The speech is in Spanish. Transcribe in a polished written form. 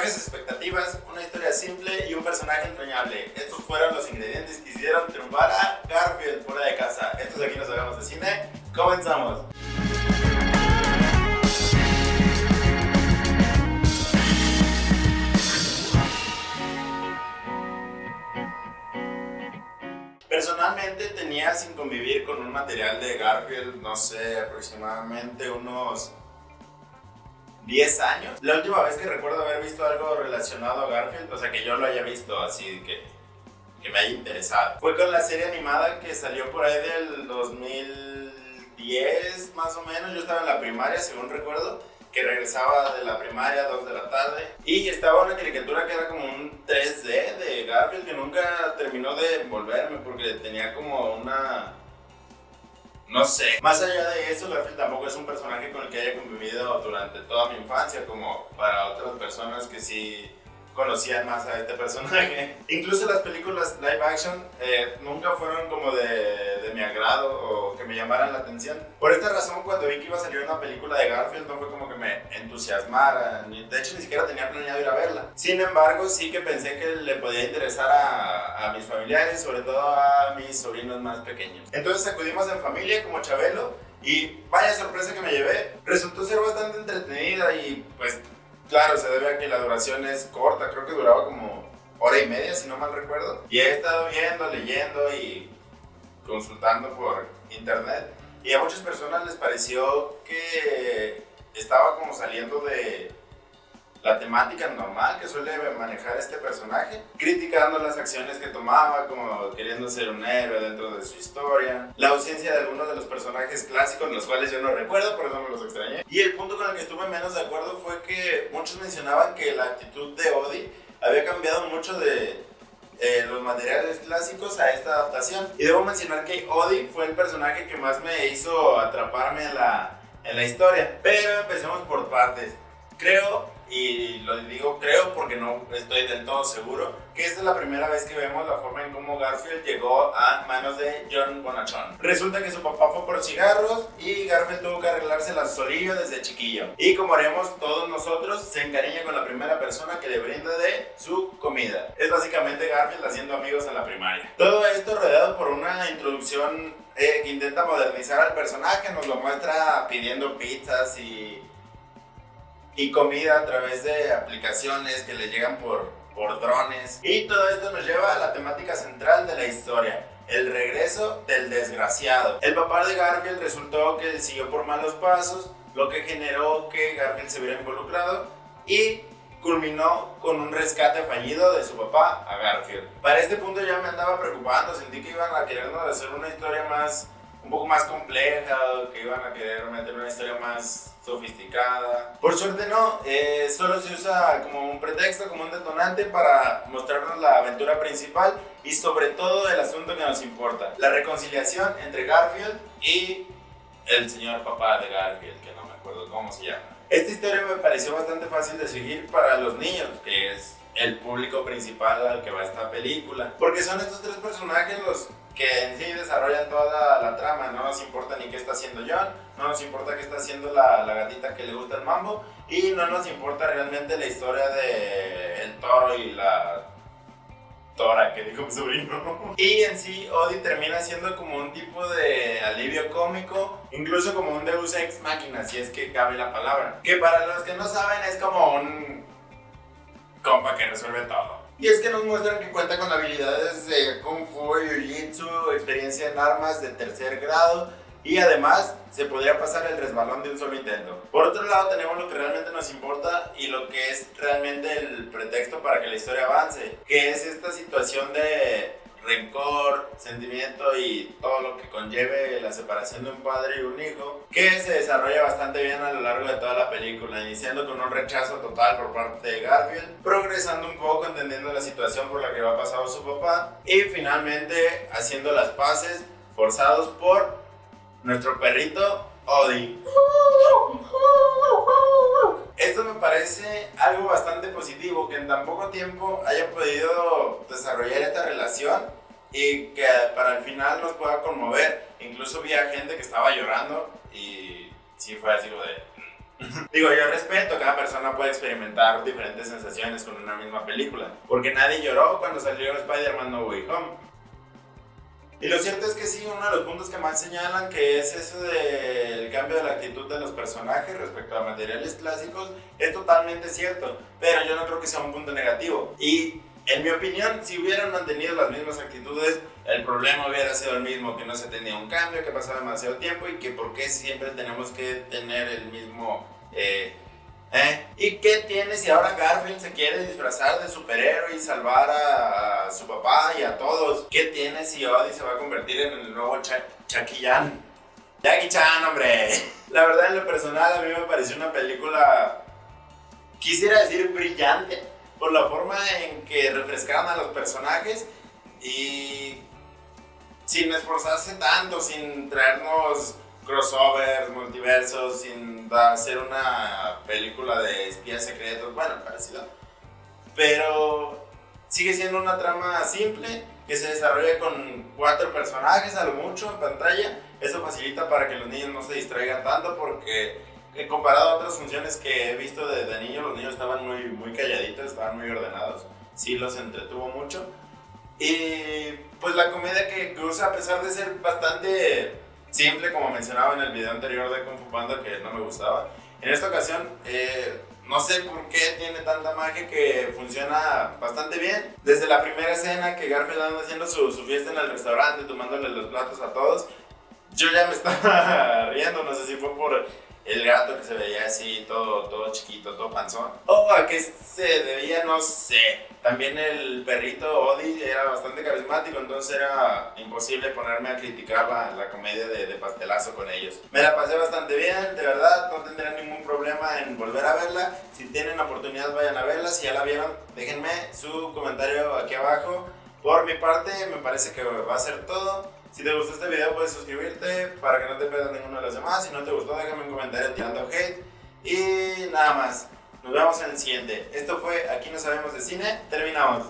bajes expectativas, una historia simple y un personaje entrañable. Estos fueron los ingredientes que hicieron triunfar a Garfield fuera de casa. Estos aquí nos hablamos de cine. Comenzamos. Personalmente tenía sin convivir con un material de Garfield, no sé, aproximadamente unos 10 años. La última vez que recuerdo haber visto algo relacionado a Garfield, o sea que yo lo haya visto así, que me haya interesado, fue con la serie animada que salió por ahí del 2010 más o menos. Yo estaba en la primaria, según recuerdo, que regresaba de la primaria a 2 de la tarde y estaba una caricatura que era como un 3D de Garfield que nunca terminó de envolverme porque tenía como una... no sé. Más allá de eso, Garfield tampoco es un personaje con el que haya convivido durante toda mi infancia, como para otras personas que sí conocían más a este personaje. Incluso las películas live action nunca fueron como de mi agrado o que me llamaran la atención. Por esta razón, cuando vi que iba a salir una película de Garfield, no fue como que me entusiasmara. De hecho, ni siquiera tenía planeado ir a verla. Sin embargo, sí que pensé que le podía interesar a mis familiares, sobre todo a mis sobrinos más pequeños. Entonces acudimos en familia como Chabelo y vaya sorpresa que me llevé. Resultó ser bastante entretenida y pues claro, se debe a que la duración es corta. Creo que duraba como hora y media, si no mal recuerdo. Y he estado viendo, leyendo y consultando por internet. Y a muchas personas les pareció que estaba como saliendo de la temática normal que suele manejar este personaje, criticando las acciones que tomaba, como queriendo ser un héroe dentro de su historia, la ausencia de algunos de los personajes clásicos, los cuales yo no recuerdo, por eso me los extrañé. Y el punto con el que estuve menos de acuerdo fue que muchos mencionaban que la actitud de Odie había cambiado mucho de los materiales clásicos a esta adaptación. Y debo mencionar que Odie fue el personaje que más me hizo atraparme en la historia. Pero empecemos por partes. Creo, y lo digo creo porque no estoy del todo seguro, que esta es la primera vez que vemos la forma en cómo Garfield llegó a manos de John Bonachon. Resulta que su papá fue por cigarros y Garfield tuvo que arreglársela solillo desde chiquillo. Y como haremos todos nosotros, se encariña con la primera persona que le brinda de su comida. Es básicamente Garfield haciendo amigos en la primaria. Todo esto rodeado por una introducción que intenta modernizar al personaje. Nos lo muestra pidiendo pizzas y comida a través de aplicaciones que le llegan por drones. Y todo esto nos lleva a la temática central de la historia: el regreso del desgraciado. El papá de Garfield resultó que siguió por malos pasos, lo que generó que Garfield se viera involucrado y culminó con un rescate fallido de su papá a Garfield. Para este punto ya me andaba preocupando, sentí que iban a querernos hacer una historia un poco más compleja, que iban a querer meter una historia más sofisticada. Por suerte no, solo se usa como un pretexto, como un detonante para mostrarnos la aventura principal y sobre todo el asunto que nos importa: la reconciliación entre Garfield y el señor papá de Garfield, que no me acuerdo cómo se llama. Esta historia me pareció bastante fácil de seguir para los niños, que es el público principal al que va esta película, porque son estos tres personajes los que en sí desarrollan toda la trama. No nos importa ni qué está haciendo John, no nos importa qué está haciendo la gatita que le gusta el mambo, y no nos importa realmente la historia de el toro y la tora, que dijo mi sobrino. Y en sí Odie termina siendo como un tipo de alivio cómico, incluso como un Deus Ex Machina, si es que cabe la palabra, que para los que no saben es como un compa que resuelve todo. Y es que nos muestran que cuenta con habilidades de Kung Fu y Jiu-Jitsu, experiencia en armas de tercer grado, y además se podría pasar el resbalón de un solo intento. Por otro lado, tenemos lo que realmente nos importa y lo que es realmente el pretexto para que la historia avance, que es esta situación de rencor, sentimiento y todo lo que conlleve la separación de un padre y un hijo, que se desarrolla bastante bien a lo largo de toda la película, iniciando con un rechazo total por parte de Garfield, progresando un poco entendiendo la situación por la que va pasado su papá y finalmente haciendo las paces forzados por nuestro perrito Odie. Esto me parece algo bastante positivo, que en tan poco tiempo haya podido desarrollar esta relación y que para el final nos pueda conmover. Incluso vi a gente que estaba llorando y sí fue así como de... Digo, yo respeto, cada persona puede experimentar diferentes sensaciones con una misma película, porque nadie lloró cuando salió Spider-Man No Way Home. Y lo cierto es que sí, uno de los puntos que más señalan que es eso del cambio de la actitud de los personajes respecto a materiales clásicos es totalmente cierto, pero yo no creo que sea un punto negativo. Y en mi opinión, si hubieran mantenido las mismas actitudes, el problema hubiera sido el mismo, que no se tenía un cambio, que pasaba demasiado tiempo y que por qué siempre tenemos que tener el mismo... ¿Y qué tiene si ahora Garfield se quiere disfrazar de superhéroe y salvar a su papá y a todos? ¿Qué tiene si Odie se va a convertir en el nuevo Jackie Chan? Jackie Chan, hombre. La verdad, en lo personal, a mí me pareció una película, quisiera decir brillante, por la forma en que refrescaron a los personajes y sin esforzarse tanto, sin traernos crossovers, multiversos, sin hacer una película de espías secretos, bueno, parecido. Pero sigue siendo una trama simple que se desarrolla con 4 personajes a lo mucho en pantalla. Eso facilita para que los niños no se distraigan tanto porque comparado a otras funciones que he visto de niños, los niños estaban muy calladitos, estaban muy ordenados. Sí los entretuvo mucho. Y pues la comedia que usa, a pesar de ser bastante simple, como mencionaba en el video anterior de Kung Fu Panda, que no me gustaba, en esta ocasión no sé por qué tiene tanta magia que funciona bastante bien. Desde la primera escena que Garfield anda haciendo su fiesta en el restaurante, tomándole los platos a todos, yo ya me estaba riendo, no sé si fue por el gato que se veía así, todo chiquito, todo panzón, o a qué se debía, no sé. También el perrito Odie era bastante carismático, entonces era imposible ponerme a criticar la comedia de pastelazo con ellos. Me la pasé bastante bien, de verdad, no tendré ningún problema en volver a verla. Si tienen oportunidad, vayan a verla. Si ya la vieron, déjenme su comentario aquí abajo. Por mi parte, me parece que va a ser todo. Si te gustó este video, puedes suscribirte para que no te pierdas ninguno de los demás. Si no te gustó, déjame un comentario tirando hate. Y nada más. Nos vemos en el siguiente. Esto fue Aquí No Sabemos de Cine. Terminamos.